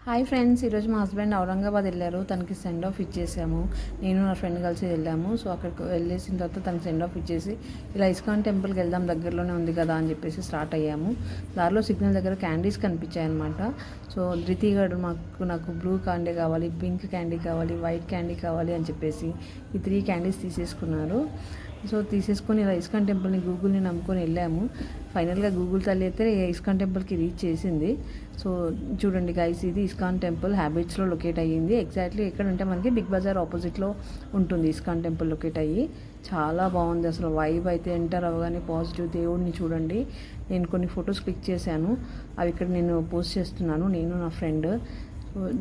Hi friends, ఈరోజు మా husband Aurangabad వెళ్ళారు. తనకి సెండ్ ఆఫ్ ఇచ్చేసాము. నేను నా ఫ్రెండ్ కలిసి వెళ్ళాము. సో అక్కడికి వెళ్ళేసిన తర్వాత తనకి సెండ్ ఆఫ్ ఇచ్చేసి ఇలా ఇస్కాన్ టెంపుల్కి వెళ్దాం, దగ్గరలోనే ఉంది కదా అని చెప్పేసి స్టార్ట్ అయ్యాము. దారిలో సిగ్నల్ దగ్గర క్యాండీస్ కనిపించాయి అనమాట. సో ధృతి గారు నాకు బ్లూ క్యాండీ కావాలి, పింక్ క్యాండీ కావాలి, వైట్ క్యాండీ కావాలి అని చెప్పేసి ఈ 3 క్యాండీస్ తీసేసుకున్నారు. సో తీసేసుకొని ఇలా ఇస్కాన్ టెంపుల్ని గూగుల్ని నమ్ముకొని వెళ్ళాము. ఫైనల్గా గూగుల్ తల్లి అయితే ఇస్కాన్ టెంపుల్కి రీచ్ చేసింది. సో చూడండి గైస్, ఇది ఇస్కాన్ టెంపుల్ హ్యాబిట్స్లో లొకేట్ అయ్యింది. ఎగ్జాక్ట్లీ ఎక్కడంటే మనకి బిగ్ బజార్ ఆపోజిట్లో ఉంటుంది ఇస్కాన్ టెంపుల్ లొకేట్ అయ్యి. చాలా బాగుంది అసలు. వైబ్ అయితే ఎంటర్ అవ్వగానే పాజిటివ్. దేవుడిని చూడండి, నేను కొన్ని ఫొటోస్ క్లిక్ చేశాను, అవి ఇక్కడ నేను పోస్ట్ చేస్తున్నాను, నేను నా ఫ్రెండ్.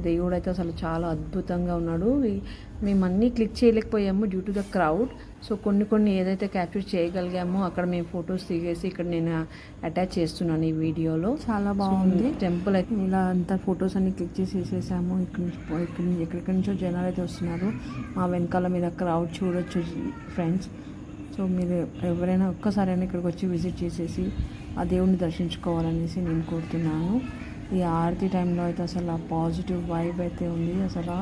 దేవుడు అయితే అసలు చాలా అద్భుతంగా ఉన్నాడు. మేము అన్నీ క్లిక్ చేయలేకపోయాము due to the crowd. So కొన్ని ఏదైతే క్యాప్చర్ చేయగలిగామో అక్కడ మేము ఫొటోస్ దిగేసి ఇక్కడ నేను అటాచ్ చేస్తున్నాను ఈ వీడియోలో. చాలా బాగుంది టెంపుల్ అయితే. ఇలా అంతా ఫొటోస్ అన్ని క్లిక్ చేసి వేసేసాము. ఎక్కడెక్కడి నుంచో జనాలు అయితే వస్తున్నారు. మా వెనకాల మీద క్రౌడ్ చూడొచ్చు ఫ్రెండ్స్. సో మీరు ఎవరైనా ఒక్కసారైనా ఇక్కడికి వచ్చి విజిట్ చేసేసి ఆ దేవుడిని దర్శించుకోవాలనేసి నేను కోరుతున్నాను. ఈ ఆరతి టైంలో అయితే అసలు ఆ పాజిటివ్ వైబ్ అయితే ఉంది. అసలు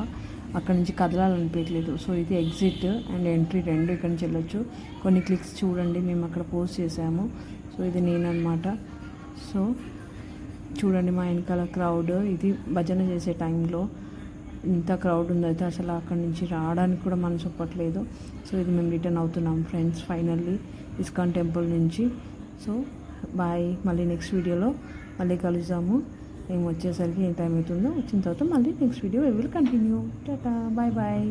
అక్కడ నుంచి కదలాలనిపించలేదు. సో ఇది ఎగ్జిట్ అండ్ ఎంట్రీ రెండు ఇక్కడ నుంచి వెళ్ళొచ్చు. కొన్ని క్లిక్స్ చూడండి, మేము అక్కడ పోస్ట్ చేసాము. సో ఇది నేనన్నమాట. సో చూడండి మా వెనకాల క్రౌడ్. ఇది భజన చేసే టైంలో ఇంత క్రౌడ్ ఉందైతే అసలు అక్కడి నుంచి రావడానికి కూడా మనసు ఒప్పట్లేదు. సో ఇది మేము రిటర్న్ అవుతున్నాం ఫ్రెండ్స్ ఫైనల్లీ ఇస్కాన్ టెంపుల్ నుంచి. సో బాయ్, మళ్ళీ నెక్స్ట్ వీడియోలో మళ్ళీ కలుద్దాము. మేము వచ్చేసరికి ఏ టైం అవుతుందో వచ్చిన తర్వాత మళ్ళీ next video will continue. Tata, bye bye.